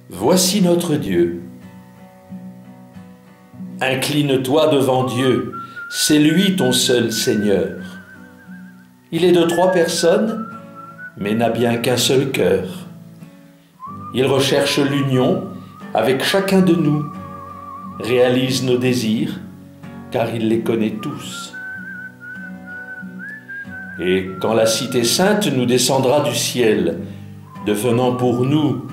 Voici notre Dieu. Incline-toi devant Dieu, c'est lui ton seul Seigneur. Il est de 3 personnes, mais n'a bien qu'un seul cœur. Il recherche l'union avec chacun de nous, réalise nos désirs, car il les connaît tous. Et quand la cité sainte nous descendra du ciel, devenant pour nous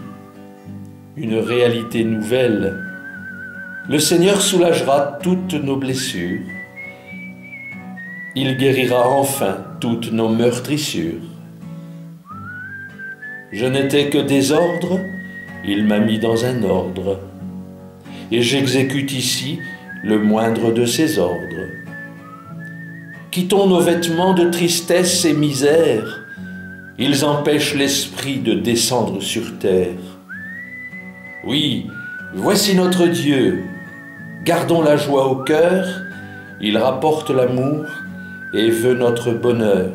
une réalité nouvelle, le Seigneur soulagera toutes nos blessures. Il guérira enfin toutes nos meurtrissures. Je n'étais que désordre, il m'a mis dans un ordre, et j'exécute ici le moindre de ses ordres. Quittons nos vêtements de tristesse et misère, ils empêchent l'esprit de descendre sur terre. Oui, voici notre Dieu, gardons la joie au cœur, il rapporte l'amour et veut notre bonheur.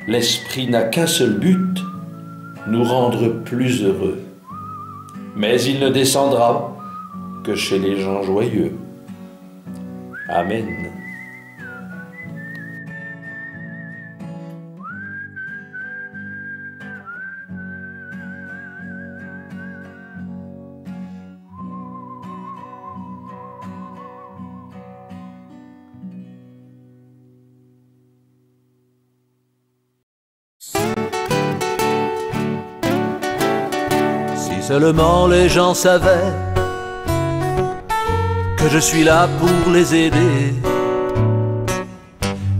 L'esprit n'a qu'un seul but, nous rendre plus heureux. Mais il ne descendra que chez les gens joyeux. Amen. Si seulement les gens savaient que je suis là pour les aider.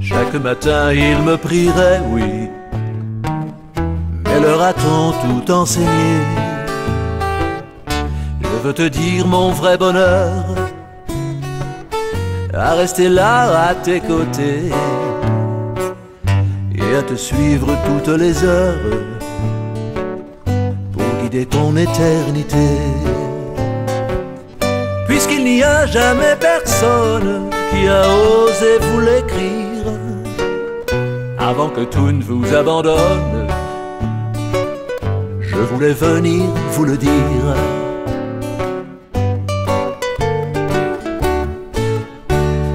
Chaque matin ils me prieraient, oui, mais leur a-t-on tout enseigné? Je veux te dire mon vrai bonheur, à rester là à tes côtés et à te suivre toutes les heures pour guider ton éternité. Puisqu'il n'y a jamais personne qui a osé vous l'écrire avant que tout ne vous abandonne, je voulais venir vous le dire.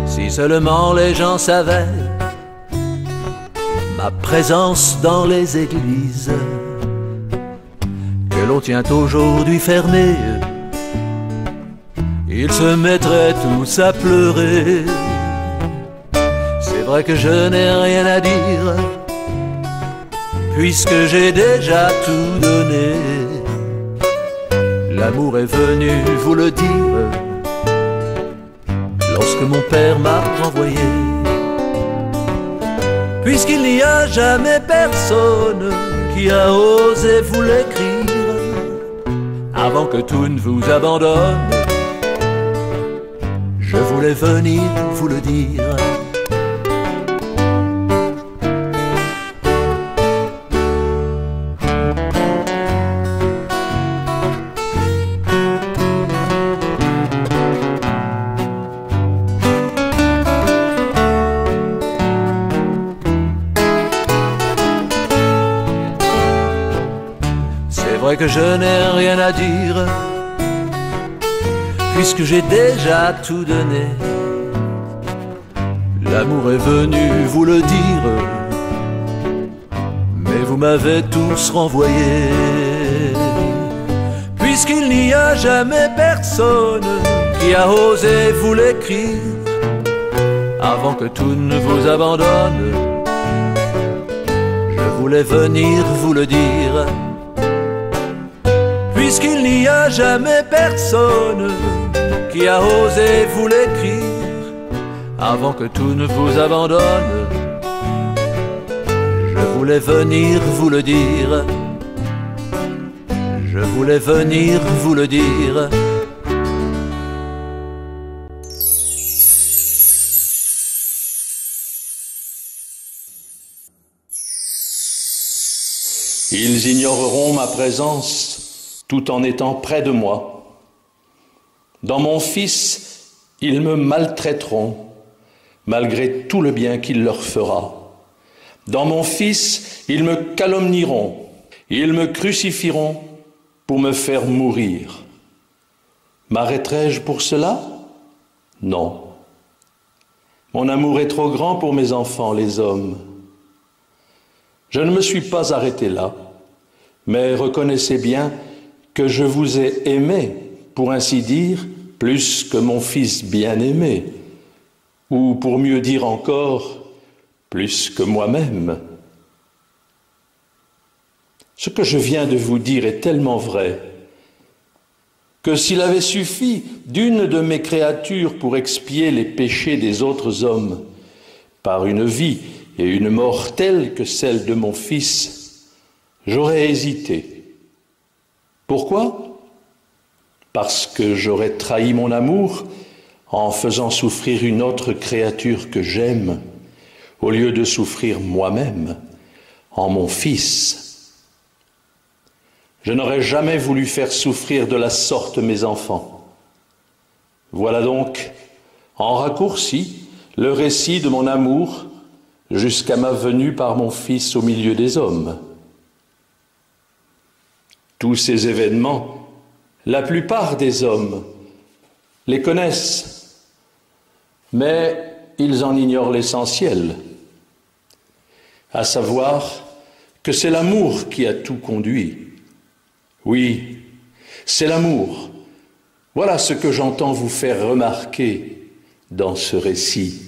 Si seulement les gens savaient ma présence dans les églises que l'on tient aujourd'hui fermées, ils se mettraient tous à pleurer. C'est vrai que je n'ai rien à dire, puisque j'ai déjà tout donné. L'amour est venu vous le dire lorsque mon père m'a renvoyé. Puisqu'il n'y a jamais personne qui a osé vous l'écrire avant que tout ne vous abandonne, je voulais venir vous le dire. C'est vrai que je n'ai rien à dire, puisque j'ai déjà tout donné. L'amour est venu vous le dire, mais vous m'avez tous renvoyé. Puisqu'il n'y a jamais personne qui a osé vous l'écrire avant que tout ne vous abandonne, je voulais venir vous le dire. Puisqu'il n'y a jamais personne qui a osé vous l'écrire avant que tout ne vous abandonne, je voulais venir vous le dire. Je voulais venir vous le dire. Ils ignoreront ma présence tout en étant près de moi. Dans mon Fils, ils me maltraiteront, malgré tout le bien qu'il leur fera. Dans mon Fils, ils me calomnieront, ils me crucifieront, pour me faire mourir. M'arrêterai-je pour cela? Non. Mon amour est trop grand pour mes enfants, les hommes. Je ne me suis pas arrêté là, mais reconnaissez bien que je vous ai aimé, pour ainsi dire, plus que mon fils bien-aimé, ou pour mieux dire encore, plus que moi-même. Ce que je viens de vous dire est tellement vrai que s'il avait suffi d'une de mes créatures pour expier les péchés des autres hommes par une vie et une mort telle que celle de mon fils, j'aurais hésité. Pourquoi? Parce que j'aurais trahi mon amour en faisant souffrir une autre créature que j'aime, au lieu de souffrir moi-même en mon fils. Je n'aurais jamais voulu faire souffrir de la sorte mes enfants. Voilà donc, en raccourci, le récit de mon amour jusqu'à ma venue par mon Fils au milieu des hommes. Tous ces événements, la plupart des hommes les connaissent, mais ils en ignorent l'essentiel, à savoir que c'est l'amour qui a tout conduit. Oui, c'est l'amour. Voilà ce que j'entends vous faire remarquer dans ce récit.